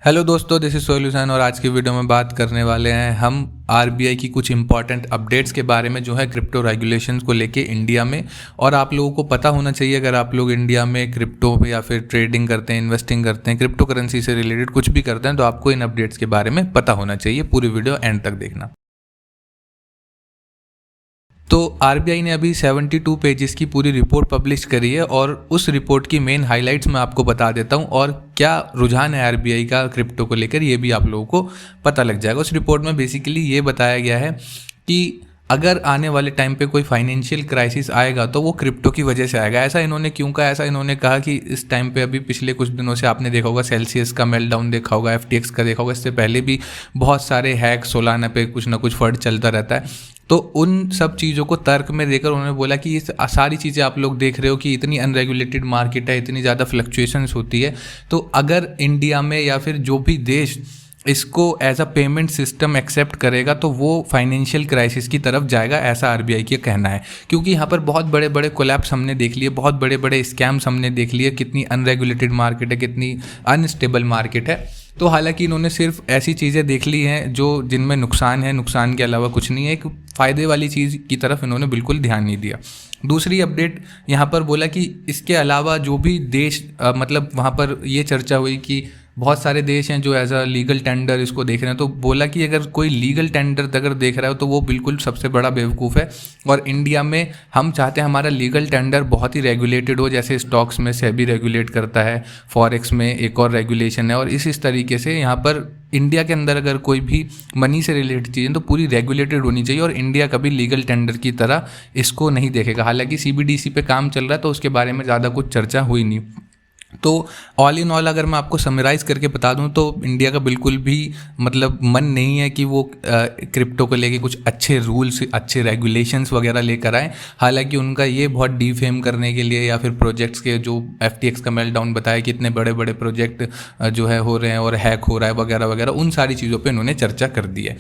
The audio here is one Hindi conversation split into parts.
हेलो दोस्तों, दिस इज सोल्यूशन और आज की वीडियो में बात करने वाले हैं हम आरबीआई की कुछ इंपॉर्टेंट अपडेट्स के बारे में जो है क्रिप्टो रेगुलेशंस को लेके इंडिया में। और आप लोगों को पता होना चाहिए, अगर आप लोग इंडिया में क्रिप्टो या फिर ट्रेडिंग करते हैं, इन्वेस्टिंग करते हैं, क्रिप्टो करेंसी से रिलेटेड कुछ भी करते हैं, तो आपको इन अपडेट्स के बारे में पता होना चाहिए। पूरी वीडियो एंड तक देखना। तो आरबीआई ने अभी 72 पेजेस की पूरी रिपोर्ट पब्लिश करी है और उस रिपोर्ट की मेन हाइलाइट्स मैं आपको बता देता हूं और क्या रुझान है आरबीआई का क्रिप्टो को लेकर, ये भी आप लोगों को पता लग जाएगा। उस रिपोर्ट में बेसिकली ये बताया गया है कि अगर आने वाले टाइम पे कोई फाइनेंशियल क्राइसिस आएगा तो वो क्रिप्टो की वजह से आएगा। ऐसा इन्होंने क्यों कहा? ऐसा इन्होंने कहा कि इस टाइम पे अभी पिछले कुछ दिनों से आपने देखा होगा सेल्सियस का मेल्टडाउन देखा होगा, एफटीएक्स का देखा होगा, इससे पहले भी बहुत सारे हैक सोलाना पे कुछ ना कुछ फर्ड चलता रहता है। तो उन सब चीज़ों को तर्क में देकर उन्होंने बोला कि ये सारी चीज़ें आप लोग देख रहे हो कि इतनी अनरेगुलेटेड मार्केट है, इतनी ज़्यादा फ्लक्चुएशंस होती है, तो अगर इंडिया में या फिर जो भी देश इसको as a payment system accept करेगा तो वो फाइनेंशियल क्राइसिस की तरफ जाएगा, ऐसा आरबीआई का कहना है। क्योंकि यहाँ पर बहुत बड़े बड़े कोलैप्स हमने देख लिए, बहुत बड़े बड़े स्कैम्स हमने देख लिए, कितनी अनरेगुलेटेड मार्केट है, कितनी अनस्टेबल मार्केट है। तो हालांकि इन्होंने सिर्फ ऐसी चीज़ें देख ली हैं जो जिनमें नुकसान है, नुकसान के अलावा कुछ नहीं है। एक फ़ायदे वाली चीज़ की तरफ इन्होंने बिल्कुल ध्यान नहीं दिया। दूसरी अपडेट यहाँ पर बोला कि इसके अलावा जो भी देश मतलब वहाँ पर ये चर्चा हुई कि बहुत सारे देश हैं जो एज अ लीगल टेंडर इसको देख रहे हैं। तो बोला कि अगर कोई लीगल टेंडर अगर देख रहा है तो वो बिल्कुल सबसे बड़ा बेवकूफ़ है। और इंडिया में हम चाहते हैं हमारा लीगल टेंडर बहुत ही रेगुलेटेड हो, जैसे स्टॉक्स में सेबी रेगुलेट करता है, फॉरेक्स में एक और रेगुलेशन है, और इस तरीके से यहाँ पर इंडिया के अंदर अगर कोई भी मनी से रिलेटेड चीज़ें तो पूरी रेगुलेटेड होनी चाहिए। और इंडिया कभी लीगल टेंडर की तरह इसको नहीं देखेगा। हालांकि सीबीडीसी पे काम चल रहा है तो उसके बारे में ज़्यादा कुछ चर्चा हुई नहीं। तो ऑल इन ऑल अगर मैं आपको समराइज करके बता दूं तो इंडिया का बिल्कुल भी मतलब मन नहीं है कि वो क्रिप्टो को लेके कुछ अच्छे रूल्स, अच्छे रेगुलेशंस वगैरह लेकर आए। हालांकि उनका ये बहुत डीफेम करने के लिए या फिर प्रोजेक्ट्स के जो एफटीएक्स का मेल्टडाउन बताया कि इतने बड़े बड़े प्रोजेक्ट जो है हो रहे हैं और हैक हो रहा है वगैरह वगैरह, उन सारी चीज़ों पर इन्होंने चर्चा कर दी है।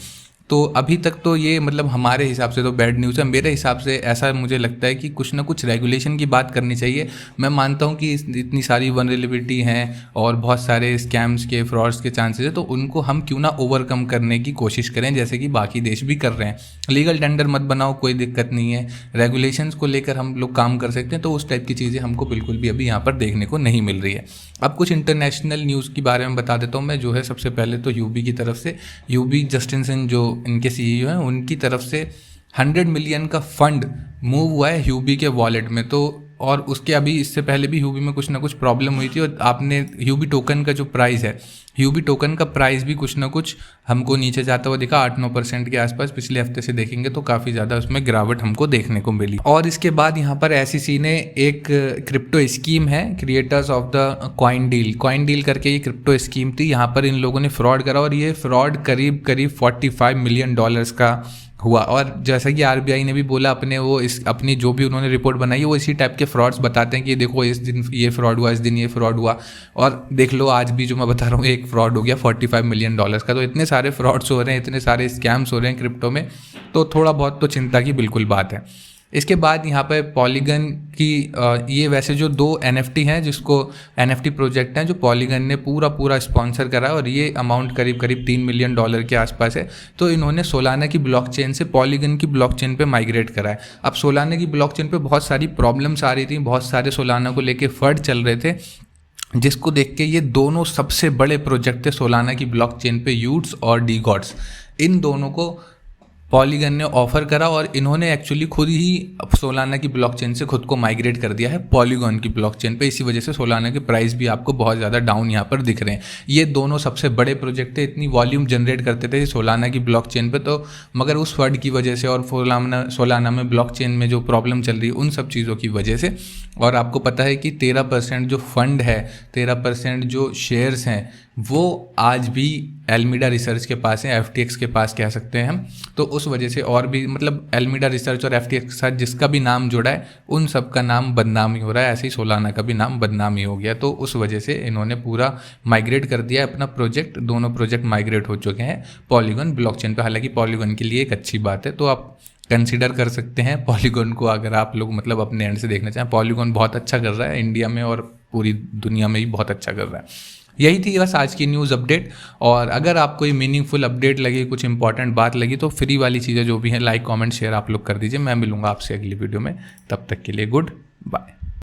तो अभी तक तो ये मतलब हमारे हिसाब से तो बैड न्यूज़ है। मेरे हिसाब से ऐसा मुझे लगता है कि कुछ ना कुछ रेगुलेशन की बात करनी चाहिए। मैं मानता हूँ कि इतनी सारी वनरेबिलिटी हैं और बहुत सारे स्कैम्स के, फ्रॉड्स के चांसेस है, तो उनको हम क्यों ना ओवरकम करने की कोशिश करें, जैसे कि बाकी देश भी कर रहे हैं। लीगल टेंडर मत बनाओ, कोई दिक्कत नहीं है, रेगुलेशंस को लेकर हम लोग काम कर सकते हैं। तो उस टाइप की चीज़ें हमको बिल्कुल भी अभी यहाँ पर देखने को नहीं मिल रही है। अब कुछ इंटरनेशनल न्यूज़ के बारे में बता देता हूँ मैं, जो है सबसे पहले तो यूबी की तरफ से, यूबी जस्टिनसन जो इनके सीईओ हैं, उनकी तरफ से 100 मिलियन का फंड मूव हुआ है ह्यूबी के वॉलेट में। तो और उसके अभी इससे पहले भी ह्यूबी में कुछ ना कुछ प्रॉब्लम हुई थी और आपने ह्यूबी टोकन का जो प्राइस है, ह्यूबी टोकन का प्राइस भी कुछ ना कुछ हमको नीचे जाता हुआ दिखा, 8-9% के आसपास। पिछले हफ्ते से देखेंगे तो काफ़ी ज़्यादा उसमें गिरावट हमको देखने को मिली। और इसके बाद यहाँ पर एसईसी ने एक क्रिप्टो स्कीम है, creators of the coin deal करके ये क्रिप्टो स्कीम थी। यहाँ पर इन लोगों ने फ्रॉड करा और ये फ्रॉड करीब 45 मिलियन डॉलर्स का हुआ। और जैसा कि आरबीआई ने भी बोला अपनी जो भी उन्होंने रिपोर्ट बनाई है, वो इसी टाइप के फ्रॉड्स बताते हैं कि देखो इस दिन ये फ्रॉड हुआ, इस दिन ये फ्रॉड हुआ, और देख लो आज भी जो मैं बता रहा हूँ एक फ्रॉड हो गया 45 मिलियन डॉलर्स का। तो इतने सारे फ्रॉड्स हो रहे हैं, इतने सारे स्कैम्स हो रहे हैं क्रिप्टो में, तो थोड़ा बहुत तो चिंता की बिल्कुल बात है। इसके बाद यहाँ पे पॉलीगन की ये वैसे जो 2 NFT हैं, जिसको NFT प्रोजेक्ट हैं जो पॉलीगन ने पूरा स्पॉन्सर करा है, और ये अमाउंट करीब 3 मिलियन डॉलर के आसपास है। तो इन्होंने सोलाना की ब्लॉकचेन से पॉलीगन की ब्लॉकचेन पे माइग्रेट करा है। अब सोलाना की ब्लॉकचेन पे बहुत सारी प्रॉब्लम्स आ रही थी, बहुत सारे सोलाना को लेके फर्ड चल रहे थे, जिसको देख के ये दोनों सबसे बड़े प्रोजेक्ट थे सोलाना की ब्लॉकचेन पे, यूट्स और डी गॉड्स। इन दोनों को पॉलीगन ने ऑफर करा और इन्होंने एक्चुअली खुद ही सोलाना की ब्लॉकचेन से खुद को माइग्रेट कर दिया है पॉलीगन की ब्लॉकचेन पे। इसी वजह से सोलाना के प्राइस भी आपको बहुत ज़्यादा डाउन यहाँ पर दिख रहे हैं। ये दोनों सबसे बड़े प्रोजेक्ट थे, इतनी वॉल्यूम जनरेट करते थे सोलाना की ब्लॉकचेन पे, तो मगर उस फंड की वजह से और सोलाना में ब्लॉकचेन में जो प्रॉब्लम चल रही है उन सब चीज़ों की वजह से, और आपको पता है कि 13% जो फंड है, 13% जो शेयर्स हैं, वो आज भी एल्मीडा रिसर्च के पास है, एफटीएक्स के पास कह सकते हैं हम। तो उस वजह से और भी मतलब एल्मीडा रिसर्च और एफटीएक्स के साथ जिसका भी नाम जुड़ा है उन सब का नाम बदनाम ही हो रहा है, ऐसे ही सोलाना का भी नाम बदनाम ही हो गया। तो उस वजह से इन्होंने पूरा माइग्रेट कर दिया अपना प्रोजेक्ट। दोनों प्रोजेक्ट माइग्रेट हो चुके हैं पॉलीगन ब्लॉकचेन पे। हालांकि पॉलीगन के लिए एक अच्छी बात है, तो आप कंसीडर कर सकते हैं पॉलीगन को, अगर आप लोग मतलब अपने एंड से देखना चाहें। पॉलीगन बहुत अच्छा कर रहा है इंडिया में और पूरी दुनिया में ही बहुत अच्छा कर रहा है। यही थी बस आज की न्यूज़ अपडेट। और अगर आपको कोई मीनिंगफुल अपडेट लगी, कुछ इंपॉर्टेंट बात लगी, तो फ्री वाली चीज़ें जो भी हैं लाइक कमेंट शेयर आप लोग कर दीजिए। मैं मिलूंगा आपसे अगली वीडियो में, तब तक के लिए गुड बाय।